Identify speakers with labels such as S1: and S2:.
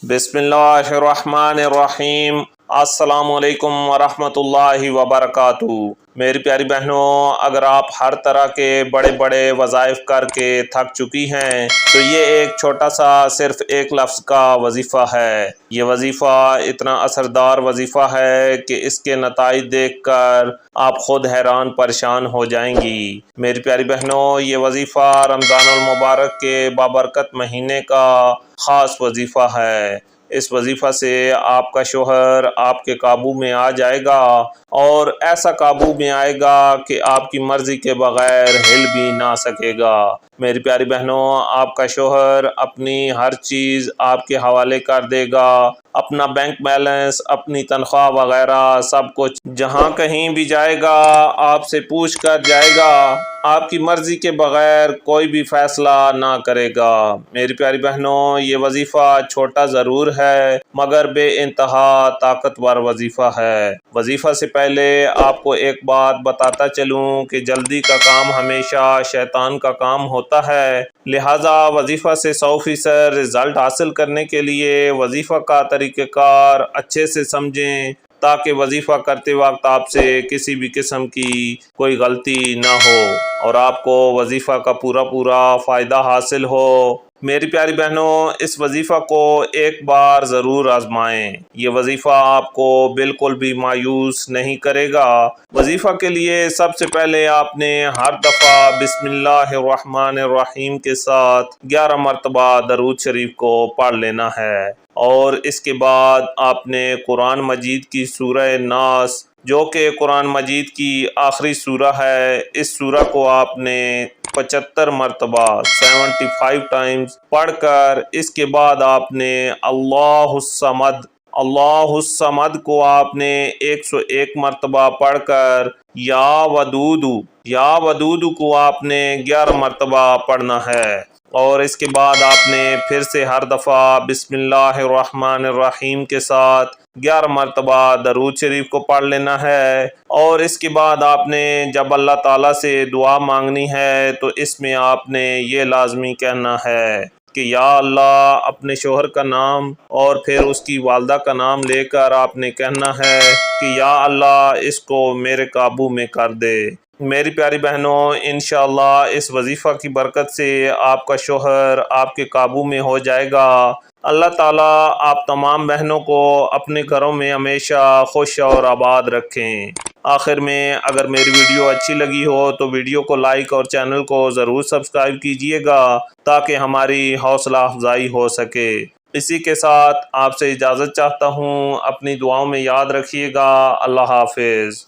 S1: بسم اللہ الرحمن الرحیم۔ السلام علیکم ورحمۃ اللہ وبرکاتہ۔ میری پیاری بہنوں، اگر آپ ہر طرح کے بڑے بڑے وظائف کر کے تھک چکی ہیں تو یہ ایک چھوٹا سا صرف ایک لفظ کا وظیفہ ہے۔ یہ وظیفہ اتنا اثردار وظیفہ ہے کہ اس کے نتائج دیکھ کر آپ خود حیران پریشان ہو جائیں گی۔ میری پیاری بہنوں، یہ وظیفہ رمضان المبارک کے بابرکت مہینے کا خاص وظیفہ ہے۔ اس وظیفہ سے آپ کا شوہر آپ کے قابو میں آ جائے گا، اور ایسا قابو میں آئے گا کہ آپ کی مرضی کے بغیر ہل بھی نہ سکے گا۔ میری پیاری بہنوں، آپ کا شوہر اپنی ہر چیز آپ کے حوالے کر دے گا، اپنا بینک بیلنس، اپنی تنخواہ وغیرہ سب کچھ جہاں کہیں بھی جائے گا آپ سے پوچھ کر جائے گا، آپ کی مرضی کے بغیر کوئی بھی فیصلہ نہ کرے گا۔ میری پیاری بہنوں، یہ وظیفہ چھوٹا ضرور ہے مگر بے انتہا طاقتور وظیفہ ہے۔ وظیفہ سے پہلے آپ کو ایک بات بتاتا چلوں کہ جلدی کا کام ہمیشہ شیطان کا کام ہوتا ہے، لہٰذا وظیفہ سے 100% رزلٹ حاصل کرنے کے لیے وظیفہ کا طریقہ کار اچھے سے سمجھیں تاکہ وظیفہ کرتے وقت آپ سے کسی بھی قسم کی کوئی غلطی نہ ہو اور آپ کو وظیفہ کا پورا فائدہ حاصل ہو۔ میری پیاری بہنوں، اس وظیفہ کو ایک بار ضرور آزمائیں۔ یہ وظیفہ آپ کو بالکل بھی مایوس نہیں کرے گا۔ وظیفہ کے لیے سب سے پہلے آپ نے ہر دفعہ بسم اللہ الرحمن الرحیم کے ساتھ 11 مرتبہ درود شریف کو پڑھ لینا ہے، اور اس کے بعد آپ نے قرآن مجید کی سورہ ناس، جو کہ قرآن مجید کی آخری سورہ ہے، اس سورہ کو آپ نے 75 مرتبہ 75 ٹائمز پڑھ کر اس کے بعد آپ نے اللہ الصمد کو آپ نے 101 مرتبہ پڑھ کر یا ودود کو آپ نے 11 مرتبہ پڑھنا ہے، اور اس کے بعد آپ نے پھر سے ہر دفعہ بسم اللہ الرحمن الرحیم کے ساتھ 11 مرتبہ درود شریف کو پڑھ لینا ہے، اور اس کے بعد آپ نے جب اللہ تعالیٰ سے دعا مانگنی ہے تو اس میں آپ نے یہ لازمی کہنا ہے کہ یا اللہ، اپنے شوہر کا نام اور پھر اس کی والدہ کا نام لے کر آپ نے کہنا ہے کہ یا اللہ، اس کو میرے قابو میں کر دے۔ میری پیاری بہنوں، انشاءاللہ اس وظیفہ کی برکت سے آپ کا شوہر آپ کے قابو میں ہو جائے گا۔ اللہ تعالیٰ آپ تمام بہنوں کو اپنے گھروں میں ہمیشہ خوش اور آباد رکھیں۔ آخر میں اگر میری ویڈیو اچھی لگی ہو تو ویڈیو کو لائک اور چینل کو ضرور سبسکرائب کیجیے گا تاکہ ہماری حوصلہ افزائی ہو سکے۔ اسی کے ساتھ آپ سے اجازت چاہتا ہوں، اپنی دعاؤں میں یاد رکھیے گا۔ اللہ حافظ۔